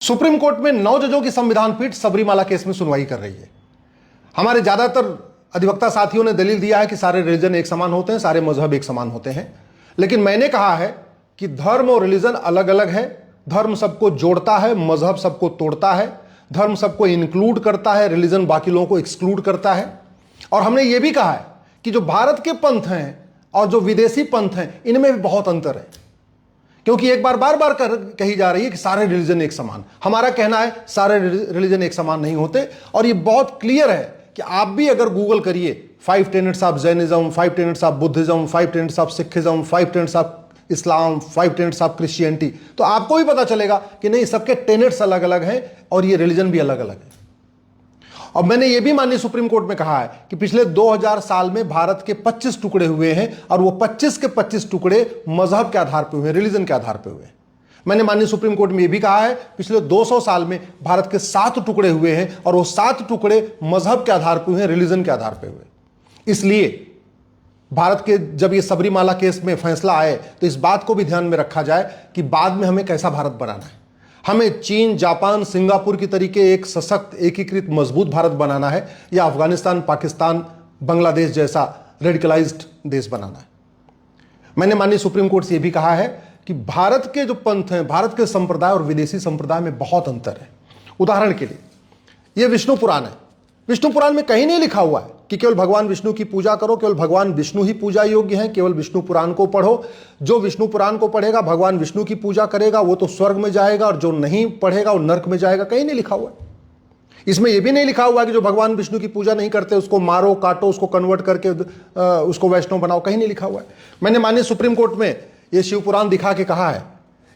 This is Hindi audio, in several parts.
सुप्रीम कोर्ट में 9 जजों की संविधान पीठ सबरीमाला केस में सुनवाई कर रही है। हमारे ज्यादातर अधिवक्ता साथियों ने दलील दिया है कि सारे रिलीजन एक समान होते हैं, सारे मजहब एक समान होते हैं, लेकिन मैंने कहा है कि धर्म और रिलीजन अलग अलग है। धर्म सबको जोड़ता है, मजहब सबको तोड़ता है। धर्म सबको इंक्लूड करता है, रिलीजन बाकी लोगों को एक्सक्लूड करता है। और हमने यह भी कहा है कि जो भारत के पंथ हैं और जो विदेशी पंथ हैं, इनमें भी बहुत अंतर है, क्योंकि एक बार बार बार कही जा रही है कि सारे रिलीजन एक समान। हमारा कहना है सारे रिलीजन एक समान नहीं होते, और ये बहुत क्लियर है कि आप भी अगर गूगल करिए 5 tenets of Jainism, 5 tenets of Buddhism, 5 tenets of Sikhism, 5 tenets of Islam, 5 tenets of Christianity, तो आपको भी पता चलेगा कि नहीं, सबके टेनेट्स अलग अलग हैं और ये रिलीजन भी अलग अलग है। और मैंने ये भी माननीय सुप्रीम कोर्ट में कहा है कि पिछले 2000 साल में भारत के 25 टुकड़े हुए हैं, और वो 25 के 25 टुकड़े मजहब के आधार पर हुए, रिलीजन के आधार पर हुए। मैंने माननीय सुप्रीम कोर्ट में यह भी कहा है पिछले 200 साल में भारत के 7 टुकड़े हुए हैं, और वो 7 टुकड़े मजहब के आधार पर हुए, रिलीजन के आधार पर हुए। इसलिए भारत के जब ये सबरीमाला केस में फैसला आए तो इस बात को भी ध्यान में रखा जाए कि बाद में हमें कैसा भारत बनाना है। हमें चीन, जापान, सिंगापुर की तरीके एक सशक्त, एकीकृत, मजबूत भारत बनाना है, या अफगानिस्तान, पाकिस्तान, बांग्लादेश जैसा रेडिकलाइज्ड देश बनाना है। मैंने माननीय सुप्रीम कोर्ट से यह भी कहा है कि भारत के जो पंथ हैं, भारत के संप्रदाय और विदेशी संप्रदाय में बहुत अंतर है। उदाहरण के लिए यह विष्णु पुराण है। विष्णु पुराण में कहीं नहीं लिखा हुआ है कि केवल भगवान विष्णु की पूजा करो, केवल भगवान विष्णु ही पूजा योग्य हैं, केवल विष्णु पुराण को पढ़ो। जो विष्णु पुराण को पढ़ेगा, भगवान विष्णु की पूजा करेगा, वो तो स्वर्ग में जाएगा, और जो नहीं पढ़ेगा वो नर्क में जाएगा। कहीं नहीं लिखा हुआ है। इसमें यह भी नहीं लिखा हुआ कि जो भगवान विष्णु की पूजा नहीं करते उसको मारो, काटो, उसको कन्वर्ट करके उसको वैष्णव बनाओ। कहीं नहीं लिखा हुआ है। मैंने माननीय सुप्रीम कोर्ट में यह शिव पुराण दिखा के कहा है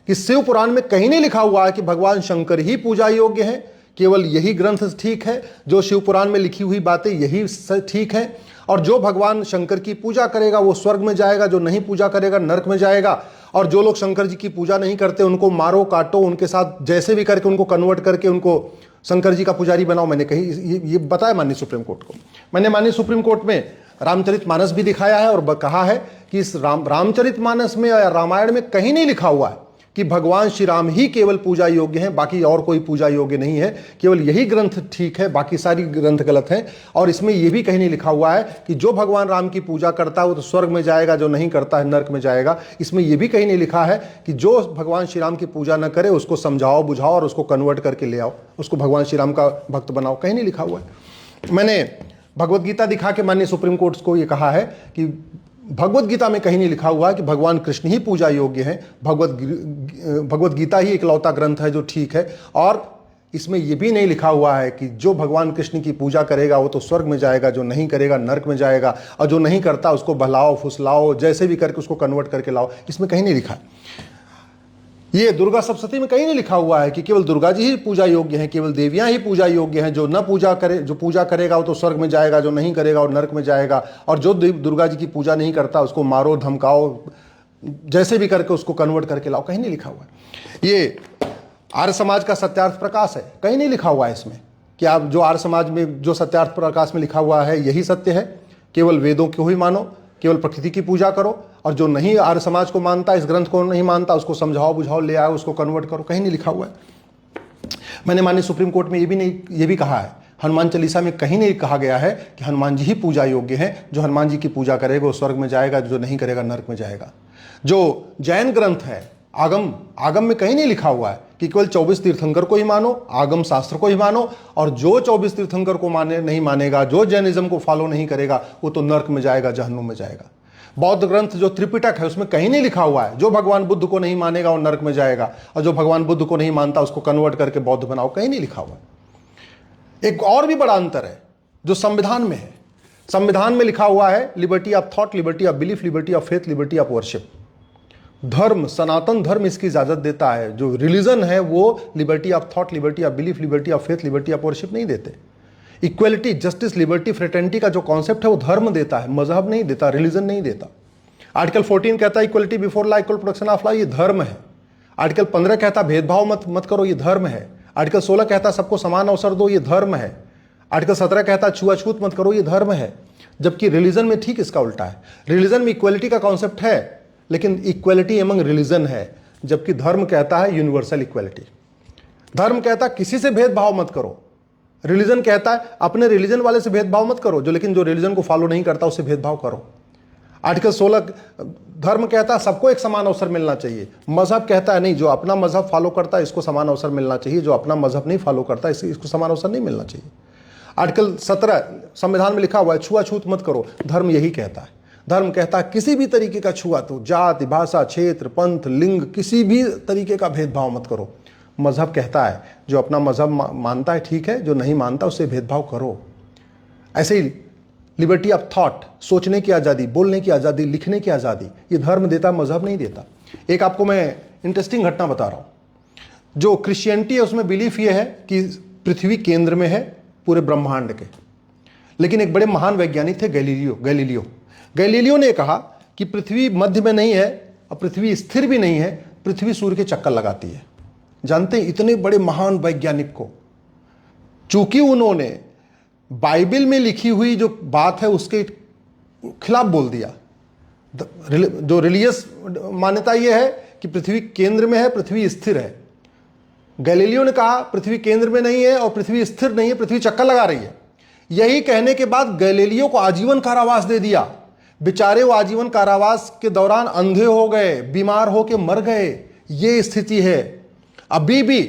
कि शिव पुराण में कहीं नहीं लिखा हुआ है कि भगवान शंकर ही पूजा योग्य है, केवल यही ग्रंथ ठीक है, जो शिव पुराण में लिखी हुई बातें यही ठीक है, और जो भगवान शंकर की पूजा करेगा वो स्वर्ग में जाएगा, जो नहीं पूजा करेगा नरक में जाएगा। और जो लोग शंकर जी की पूजा नहीं करते उनको मारो, काटो, उनके साथ जैसे भी करके उनको कन्वर्ट करके उनको शंकर जी का पुजारी बनाओ। मैंने कही ये बताया माननीय सुप्रीम कोर्ट को। मैंने माननीय सुप्रीम कोर्ट में रामचरितमानस भी दिखाया है और कहा है कि इस रामचरितमानस में या रामायण में कहीं नहीं लिखा हुआ है कि भगवान श्री राम ही केवल पूजा योग्य हैं, बाकी और कोई पूजा योग्य नहीं है। केवल यही ग्रंथ ठीक है, बाकी सारी ग्रंथ गलत हैं। और इसमें यह भी कहीं नहीं लिखा हुआ है कि जो भगवान राम की पूजा करता है वो तो स्वर्ग में जाएगा, जो नहीं करता है नरक में जाएगा। इसमें यह भी कहीं नहीं लिखा है कि जो भगवान श्री राम की पूजा न करे उसको समझाओ, बुझाओ और उसको कन्वर्ट करके ले आओ, उसको भगवान श्री राम का भक्त बनाओ। कहीं नहीं लिखा हुआ है। मैंने भगवत गीता दिखा के माननीय सुप्रीम कोर्ट को यह कहा है कि भगवत गीता में कहीं नहीं लिखा हुआ है कि भगवान कृष्ण ही पूजा योग्य हैं। भगवत गीता ही इकलौता ग्रंथ है जो ठीक है। और इसमें यह भी नहीं लिखा हुआ है कि जो भगवान कृष्ण की पूजा करेगा वो तो स्वर्ग में जाएगा, जो नहीं करेगा नरक में जाएगा, और जो नहीं करता उसको बहलाओ, फुसलाओ, जैसे भी करके उसको कन्वर्ट करके लाओ। इसमें कहीं नहीं लिखा है। ये दुर्गा सप्तशती में कहीं नहीं लिखा हुआ है कि केवल दुर्गा जी ही पूजा योग्य हैं, केवल देवियां ही पूजा योग्य हैं। जो न पूजा करे, जो पूजा करेगा वो तो स्वर्ग में जाएगा, जो नहीं करेगा वो नरक में जाएगा। और जो दुर्गा जी की पूजा नहीं करता उसको मारो, धमकाओ, जैसे भी करके उसको कन्वर्ट करके लाओ। कहीं नहीं लिखा हुआ है। ये आर्य समाज का सत्यार्थ प्रकाश है, कहीं नहीं लिखा हुआ है इसमें कि आप जो आर्य समाज में जो सत्यार्थ प्रकाश में लिखा हुआ है यही सत्य है, केवल वेदों को ही मानो, केवल प्रकृति की पूजा करो। और जो नहीं आर्य समाज को मानता, इस ग्रंथ को नहीं मानता, उसको समझाओ, बुझाओ, ले आओ, उसको कन्वर्ट करो। कहीं नहीं लिखा हुआ है। मैंने माननीय सुप्रीम कोर्ट में ये भी कहा है, हनुमान चालीसा में कहीं नहीं कहा गया है कि हनुमान जी ही पूजा योग्य हैं। जो हनुमान जी की पूजा करेगा वो स्वर्ग में जाएगा, जो नहीं करेगा नरक में जाएगा। जो जैन ग्रंथ है, आगम में कहीं नहीं लिखा हुआ है कि केवल 24 तीर्थंकर को ही मानो, आगम शास्त्र को ही मानो, और जो 24 तीर्थंकर को नहीं मानेगा, जो जैनिज्म को फॉलो नहीं करेगा, वो तो नरक में जाएगा, जहन्नुम में जाएगा। बौद्ध ग्रंथ जो त्रिपिटक है उसमें कहीं नहीं लिखा हुआ है जो भगवान बुद्ध को नहीं मानेगा वो नरक में जाएगा, और जो भगवान बुद्ध को नहीं मानता उसको कन्वर्ट करके बौद्ध बनाओ। कहीं नहीं लिखा हुआ है। एक और भी बड़ा अंतर है जो संविधान में है। संविधान में लिखा हुआ है liberty of thought, liberty of belief, liberty of faith, liberty of worship. धर्म, सनातन धर्म इसकी इजाजत देता है। जो रिलीजन है वो liberty of thought, liberty of belief, liberty of faith, liberty of worship नहीं देते। इक्वलिटी, जस्टिस, लिबर्टी, फ्रेटर्निटी का जो कॉन्सेप्ट है वो धर्म देता है, मजहब नहीं देता, रिलीजन नहीं देता। आर्टिकल 14 कहता है equality before law, equal protection of law, ये धर्म है। आर्टिकल 15 कहता है भेदभाव मत करो, ये धर्म है। आर्टिकल 16 कहता है सबको समान अवसर दो, ये धर्म है। आर्टिकल 17 कहता है छुआछूत मत करो, ये धर्म है। जबकि रिलीजन में ठीक इसका उल्टा है। रिलीजन में इक्वलिटी का कॉन्सेप्ट है लेकिन इक्वलिटी एमंग रिलीजन है, जबकि धर्म कहता है यूनिवर्सल इक्वलिटी। धर्म कहता है किसी से भेदभाव मत करो, रिलीजन कहता है अपने रिलीजन वाले से भेदभाव मत करो, लेकिन जो रिलीजन को फॉलो नहीं करता उससे भेदभाव करो। आर्टिकल 16 धर्म कहता है सबको एक समान अवसर मिलना चाहिए, मजहब कहता है नहीं, जो अपना मजहब फॉलो करता है इसको समान अवसर मिलना चाहिए, जो अपना मजहब नहीं फॉलो करता इसको समान अवसर नहीं मिलना चाहिए। आर्टिकल 17 संविधान में लिखा हुआ है छुआछूत मत करो, धर्म यही कहता है। धर्म कहता है किसी भी तरीके का छुआछूत, जाति, भाषा, क्षेत्र, पंथ, लिंग, किसी भी तरीके का भेदभाव मत करो। मजहब कहता है जो अपना मजहब मानता है ठीक है, जो नहीं मानता उससे भेदभाव करो। ऐसे ही लिबर्टी ऑफ थॉट, सोचने की आज़ादी, बोलने की आज़ादी, लिखने की आज़ादी, ये धर्म देता, मजहब नहीं देता। एक आपको मैं इंटरेस्टिंग घटना बता रहा हूँ। जो क्रिश्चियनिटी है उसमें बिलीफ ये है कि पृथ्वी केंद्र में है पूरे ब्रह्मांड के, लेकिन एक बड़े महान वैज्ञानिक थे गैलीलियो ने कहा कि पृथ्वी मध्य में नहीं है और पृथ्वी स्थिर भी नहीं है, पृथ्वी सूर्य के चक्कर लगाती है। जानते हैं इतने बड़े महान वैज्ञानिक को, चूंकि उन्होंने बाइबल में लिखी हुई जो बात है उसके खिलाफ बोल दिया। जो रिलीजियस मान्यता यह है कि पृथ्वी केंद्र में है, पृथ्वी स्थिर है। गैलीलियो ने कहा पृथ्वी केंद्र में नहीं है और पृथ्वी स्थिर नहीं है, पृथ्वी चक्कर लगा रही है। यही कहने के बाद गैलीलियो को आजीवन कारावास दे दिया। बेचारे वो आजीवन कारावास के दौरान अंधे हो गए, बीमार होकर मर गए। ये स्थिति है। अभी भी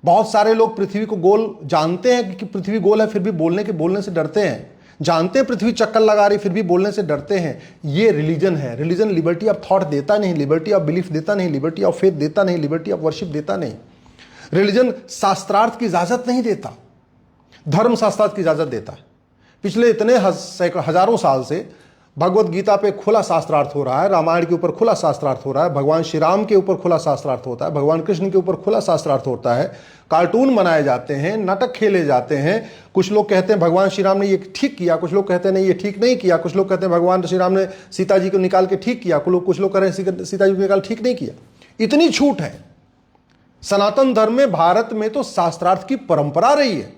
बहुत सारे लोग पृथ्वी को गोल जानते हैं कि पृथ्वी गोल है, फिर भी बोलने से डरते हैं। जानते हैं पृथ्वी चक्कर लगा रही, फिर भी बोलने से डरते हैं। ये रिलीजन है। रिलीजन लिबर्टी ऑफ थॉट देता नहीं, लिबर्टी ऑफ बिलीफ देता नहीं, लिबर्टी ऑफ फेथ देता नहीं, लिबर्टी ऑफ वर्शिप देता नहीं। रिलीजन शास्त्रार्थ की इजाजत नहीं देता, धर्म शास्त्रार्थ की इजाजत देता है। पिछले इतने हजारों साल से भगवत गीता पे खुला शास्त्रार्थ हो रहा है, रामायण के ऊपर खुला शास्त्रार्थ हो रहा है, भगवान श्री राम के ऊपर खुला शास्त्रार्थ होता है, भगवान कृष्ण के ऊपर खुला शास्त्रार्थ होता है। कार्टून बनाए जाते हैं, नाटक खेले जाते हैं। कुछ लोग कहते हैं भगवान श्री राम ने ये ठीक किया, कुछ लोग कहते हैं नहीं ये ठीक नहीं किया, कुछ लोग कहते हैं भगवान श्री राम ने सीता जी को निकाल के ठीक किया, कुछ लोग कह रहे हैं सीता जी को निकाल ठीक नहीं किया। इतनी छूट है। सनातन धर्म में, भारत में तो शास्त्रार्थ की परंपरा रही है।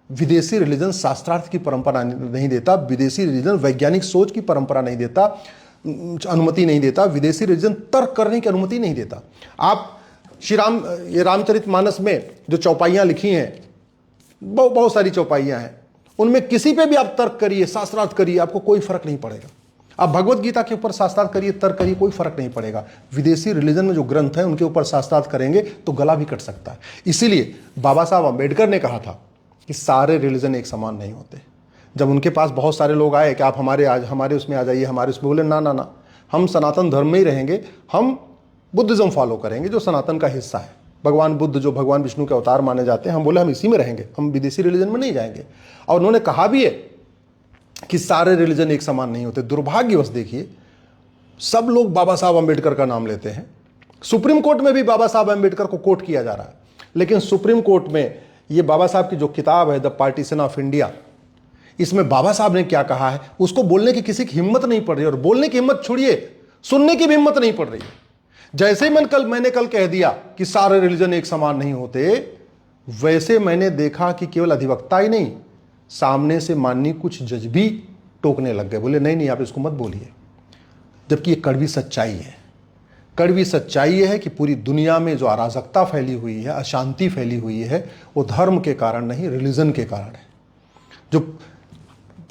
विदेशी रिलीजन शास्त्रार्थ की परंपरा नहीं देता, विदेशी रिलीजन वैज्ञानिक सोच की परंपरा नहीं देता, अनुमति नहीं देता। विदेशी रिलीजन तर्क करने की अनुमति नहीं देता। आप श्री राम, ये रामचरितमानस में जो चौपाइयां लिखी हैं, बहुत सारी चौपाइयां हैं, उनमें किसी पे भी आप तर्क करिए, शास्त्रार्थ करिए, आपको कोई फर्क नहीं पड़ेगा। आप भगवत गीता के ऊपर शास्त्रार्थ करिए, तर्क करिए, कोई फर्क नहीं पड़ेगा। विदेशी रिलीजन में जो ग्रंथ है उनके ऊपर शास्त्रार्थ करेंगे तो गला भी कट सकता है। इसीलिए बाबा साहब अम्बेडकर ने कहा था कि सारे रिलीजन एक समान नहीं होते। जब उनके पास बहुत सारे लोग आए कि आप हमारे उसमें आ जाइए, हमारे उसमें, बोले ना, हम सनातन धर्म में ही रहेंगे, हम बुद्धिज्म फॉलो करेंगे जो सनातन का हिस्सा है। भगवान बुद्ध जो भगवान विष्णु के अवतार माने जाते हैं, हम बोले हम इसी में रहेंगे, हम विदेशी रिलीजन में नहीं जाएंगे। और उन्होंने कहा भी है कि सारे रिलीजन एक समान नहीं होते। दुर्भाग्यवश देखिए, सब लोग बाबा साहब अम्बेडकर का नाम लेते हैं। सुप्रीम कोर्ट में भी बाबा साहब अम्बेडकर को कोट किया जा रहा है, लेकिन सुप्रीम कोर्ट में ये बाबा साहब की जो किताब है द पार्टीशन ऑफ इंडिया, इसमें बाबा साहब ने क्या कहा है उसको बोलने की किसी की हिम्मत नहीं पड़ रही। और बोलने की हिम्मत छोड़िए, सुनने की भी हिम्मत नहीं पड़ रही है। जैसे ही मैंने कल कह दिया कि सारे रिलीजन एक समान नहीं होते, वैसे मैंने देखा कि केवल अधिवक्ता ही नहीं, सामने से माननीय कुछ जज भी टोकने लग गए। बोले नहीं आप इसको मत बोलिए। जबकि ये कड़वी सच्चाई है। कड़वी सच्चाई है कि पूरी दुनिया में जो अराजकता फैली हुई है, अशांति फैली हुई है, वो धर्म के कारण नहीं, रिलीजन के कारण है। जो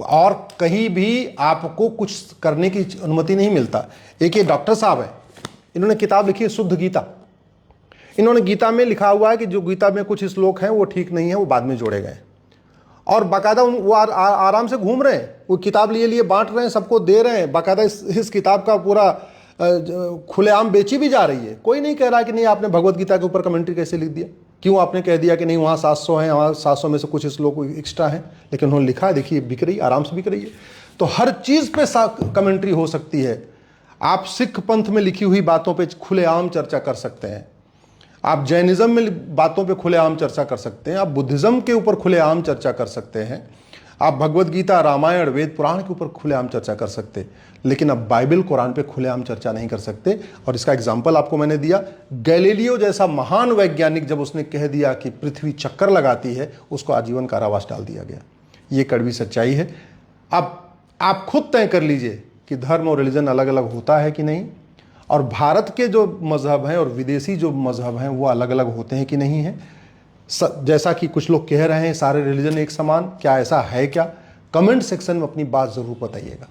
और कहीं भी आपको कुछ करने की अनुमति नहीं मिलता। एक ये डॉक्टर साहब है, इन्होंने किताब लिखी है शुद्ध गीता। इन्होंने गीता में लिखा हुआ है कि जो गीता में कुछ श्लोक हैं वो ठीक नहीं है, वो बाद में जोड़े गए। और बाकायदा वो आराम से घूम रहे हैं, वो किताब लिए बांट रहे हैं, सबको दे रहे हैं। बाकायदा इस किताब का पूरा खुलेआम बेची भी जा रही है। कोई नहीं कह रहा कि नहीं आपने भगवत गीता के ऊपर कमेंट्री कैसे लिख दिया, क्यों आपने कह दिया कि नहीं वहाँ 700 हैं, वहाँ 700 में से कुछ श्लोक एक्स्ट्रा हैं। लेकिन उन्होंने लिखा है, देखिए बिक रही, आराम से बिक रही है। तो हर चीज़ पे कमेंट्री हो सकती है। आप सिख पंथ में लिखी हुई बातों पे खुलेआम चर्चा कर सकते हैं, आप जैनिज्म में बातों पे खुलेआम चर्चा कर सकते हैं, आप बुद्धिज्म के ऊपर खुलेआम चर्चा कर सकते हैं, आप भगवत गीता, रामायण, वेद पुराण के ऊपर खुलेआम चर्चा कर सकते, लेकिन अब बाइबल, कुरान पे खुलेआम चर्चा नहीं कर सकते। और इसका एग्जाम्पल आपको मैंने दिया। गैलीलियो जैसा महान वैज्ञानिक जब उसने कह दिया कि पृथ्वी चक्कर लगाती है, उसको आजीवन कारावास डाल दिया गया। ये कड़वी सच्चाई है। अब आप खुद तय कर लीजिए कि धर्म और रिलीजन अलग अलग होता है कि नहीं, और भारत के जो मजहब हैं और विदेशी जो मजहब हैं वो अलग अलग होते हैं कि नहीं है। जैसा कि कुछ लोग कह रहे हैं सारे रिलीजन एक समान, क्या ऐसा है क्या? कमेंट सेक्शन में अपनी बात जरूर बताइएगा।